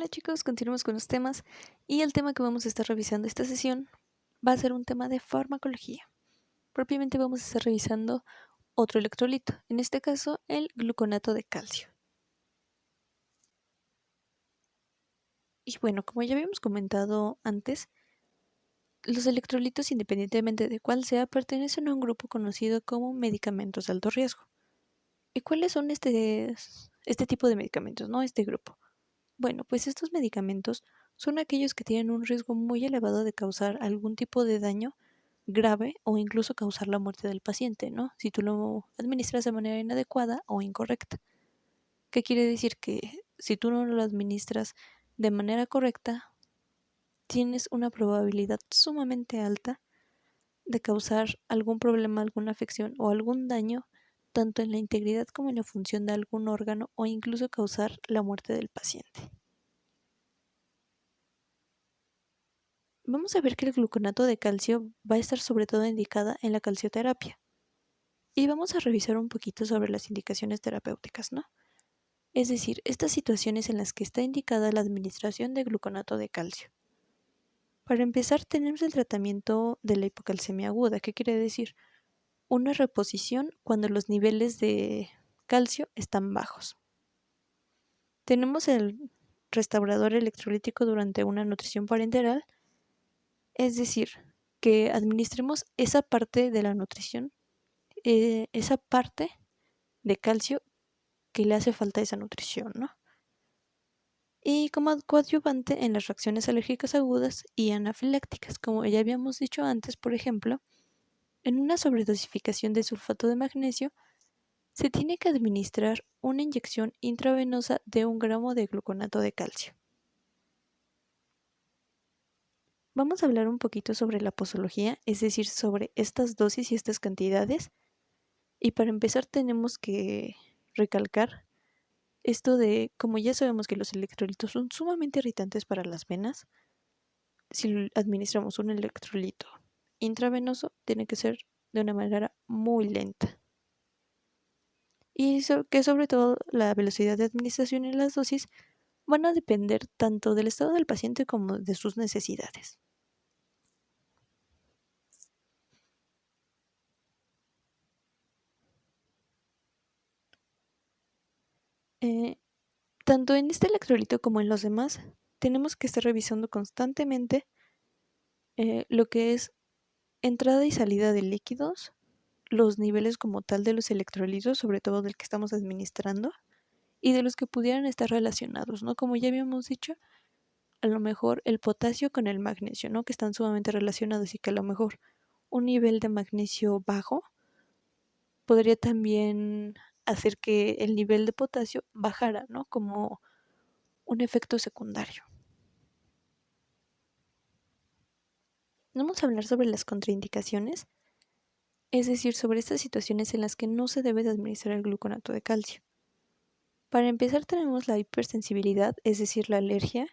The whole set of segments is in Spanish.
Hola chicos, continuamos con los temas y el tema que vamos a estar revisando esta sesión va a ser un tema de farmacología. Propiamente vamos a estar revisando otro electrolito, en este caso el gluconato de calcio. Y bueno, como ya habíamos comentado antes, los electrolitos, independientemente de cuál sea, pertenecen a un grupo conocido como medicamentos de alto riesgo. ¿Y cuáles son este tipo de medicamentos, no? Este grupo. Bueno, pues estos medicamentos son aquellos que tienen un riesgo muy elevado de causar algún tipo de daño grave o incluso causar la muerte del paciente, ¿no? Si tú lo administras de manera inadecuada o incorrecta. ¿Qué quiere decir? Que si tú no lo administras de manera correcta, tienes una probabilidad sumamente alta de causar algún problema, alguna afección o algún daño, tanto en la integridad como en la función de algún órgano o incluso causar la muerte del paciente. Vamos a ver que el gluconato de calcio va a estar sobre todo indicada en la calcioterapia. Y vamos a revisar un poquito sobre las indicaciones terapéuticas, ¿no? Es decir, estas situaciones en las que está indicada la administración de gluconato de calcio. Para empezar, tenemos el tratamiento de la hipocalcemia aguda. ¿Qué quiere decir? Una reposición cuando los niveles de calcio están bajos. Tenemos el restaurador electrolítico durante una nutrición parenteral, es decir, que administremos esa parte de la nutrición, esa parte de calcio que le hace falta a esa nutrición, ¿no? Y como coadyuvante en las reacciones alérgicas agudas y anafilácticas, como ya habíamos dicho antes, por ejemplo, en una sobredosificación de sulfato de magnesio, se tiene que administrar una inyección intravenosa de 1 gramo de gluconato de calcio. Vamos a hablar un poquito sobre la posología, es decir, sobre estas dosis y estas cantidades. Y para empezar tenemos que recalcar esto de, como ya sabemos que los electrolitos son sumamente irritantes para las venas, si administramos un electrolito intravenoso, tiene que ser de una manera muy lenta. Y que sobre todo la velocidad de administración y las dosis van a depender tanto del estado del paciente como de sus necesidades. Tanto en este electrolito como en los demás, tenemos que estar revisando constantemente lo que es entrada y salida de líquidos, los niveles como tal de los electrolitos, sobre todo del que estamos administrando, y de los que pudieran estar relacionados, ¿no? Como ya habíamos dicho, a lo mejor el potasio con el magnesio, ¿no? Que están sumamente relacionados y que a lo mejor un nivel de magnesio bajo podría también hacer que el nivel de potasio bajara, ¿no? Como un efecto secundario. Vamos a hablar sobre las contraindicaciones, es decir, sobre estas situaciones en las que no se debe de administrar el gluconato de calcio. Para empezar tenemos la hipersensibilidad, es decir, la alergia.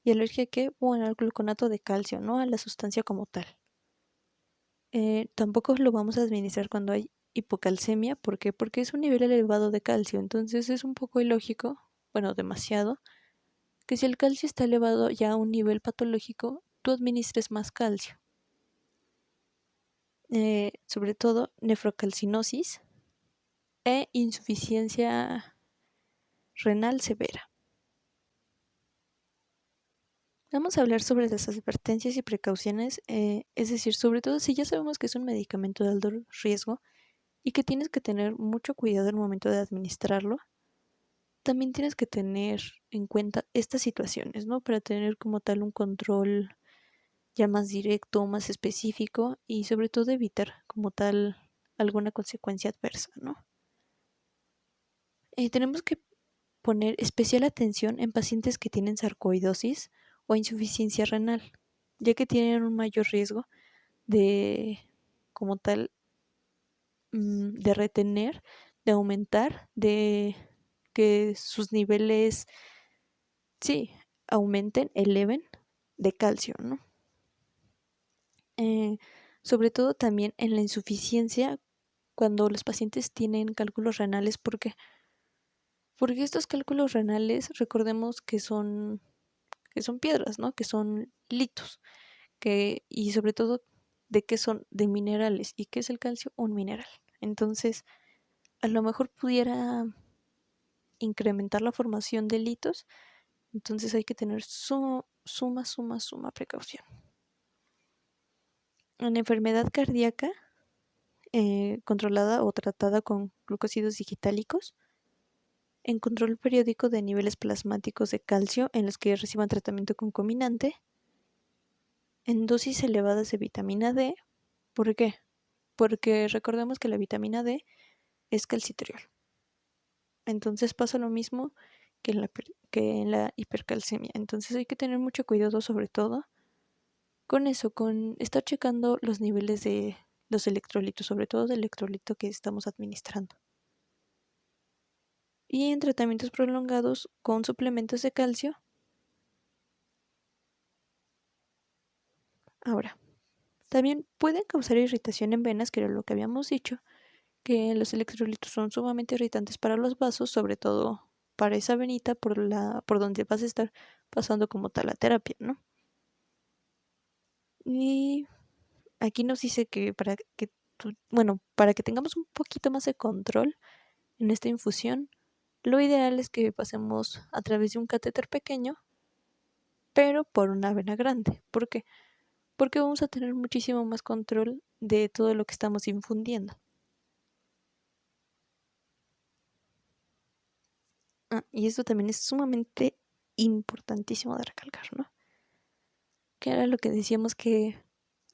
¿Y alergia a qué? Bueno, al gluconato de calcio, no a la sustancia como tal. Tampoco lo vamos a administrar cuando hay hipocalcemia. ¿Por qué? Porque es un nivel elevado de calcio. Entonces es un poco ilógico, bueno, demasiado, que si el calcio está elevado ya a un nivel patológico, tú administres más calcio. Sobre todo nefrocalcinosis e insuficiencia renal severa. Vamos a hablar sobre las advertencias y precauciones, es decir, sobre todo si ya sabemos que es un medicamento de alto riesgo y que tienes que tener mucho cuidado al momento de administrarlo, también tienes que tener en cuenta estas situaciones, ¿no? Para tener como tal un control ya más directo, más específico y sobre todo evitar como tal alguna consecuencia adversa, ¿no? Tenemos que poner especial atención en pacientes que tienen sarcoidosis o insuficiencia renal, ya que tienen un mayor riesgo de, como tal, de retener, de aumentar, de que sus niveles, sí, aumenten, eleven de calcio, ¿no? Sobre todo también en la insuficiencia cuando los pacientes tienen cálculos renales, porque estos cálculos renales, recordemos que son que son piedras, ¿no? Que son litos, y sobre todo de qué son, de minerales. ¿Y qué es el calcio? Un mineral. Entonces, a lo mejor pudiera incrementar la formación de litos, entonces hay que tener suma precaución. En enfermedad cardíaca, controlada o tratada con glucósidos digitálicos, en control periódico de niveles plasmáticos de calcio en los que reciban tratamiento concomitante, en dosis elevadas de vitamina D. ¿Por qué? Porque recordemos que la vitamina D es calcitriol. Entonces pasa lo mismo que en la hipercalcemia. Entonces hay que tener mucho cuidado sobre todo con eso, con estar checando los niveles de los electrolitos, sobre todo del electrolito que estamos administrando. Y en tratamientos prolongados con suplementos de calcio. Ahora, también pueden causar irritación en venas, que era lo que habíamos dicho, que los electrolitos son sumamente irritantes para los vasos, sobre todo para esa venita por donde vas a estar pasando como tal la terapia, ¿no? Y aquí nos dice que para que tengamos un poquito más de control en esta infusión, lo ideal es que pasemos a través de un catéter pequeño, pero por una vena grande. ¿Por qué? Porque vamos a tener muchísimo más control de todo lo que estamos infundiendo. Y esto también es sumamente importantísimo de recalcar, ¿no? Que era lo que decíamos, que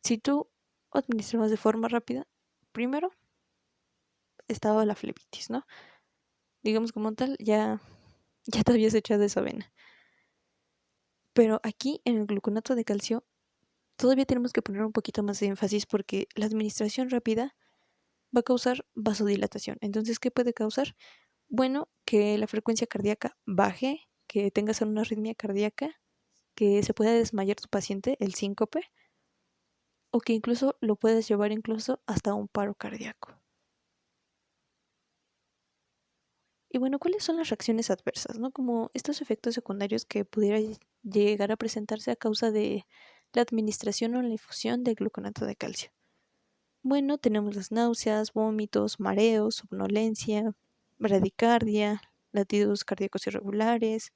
si tú administrabas de forma rápida, primero estaba la flebitis, ¿no? Digamos como tal, ya te habías echado esa vena. Pero aquí en el gluconato de calcio todavía tenemos que poner un poquito más de énfasis porque la administración rápida va a causar vasodilatación. Entonces, ¿qué puede causar? Bueno, que la frecuencia cardíaca baje, que tengas una arritmia cardíaca, que se pueda desmayar tu paciente, el síncope, o que incluso lo puedes llevar incluso hasta un paro cardíaco. Y bueno, ¿cuáles son las reacciones adversas, no? Como estos efectos secundarios que pudiera llegar a presentarse a causa de la administración o la infusión de gluconato de calcio. Bueno, tenemos las náuseas, vómitos, mareos, somnolencia, bradicardia, latidos cardíacos irregulares.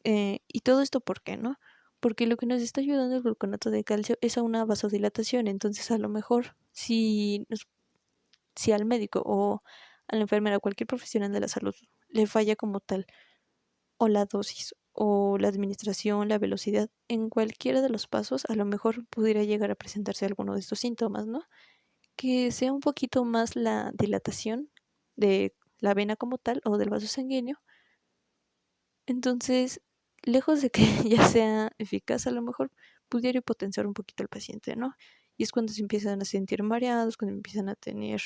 Y todo esto, ¿por qué, no? Porque lo que nos está ayudando el gluconato de calcio es a una vasodilatación. Entonces, a lo mejor, si al médico o a la enfermera o cualquier profesional de la salud le falla como tal, o la dosis, o la administración, la velocidad, en cualquiera de los pasos, a lo mejor pudiera llegar a presentarse alguno de estos síntomas, ¿no? Que sea un poquito más la dilatación de la vena como tal o del vaso sanguíneo. Entonces, lejos de que ya sea eficaz, a lo mejor pudiera potenciar un poquito al paciente, ¿no? Y es cuando se empiezan a sentir mareados, cuando empiezan a tener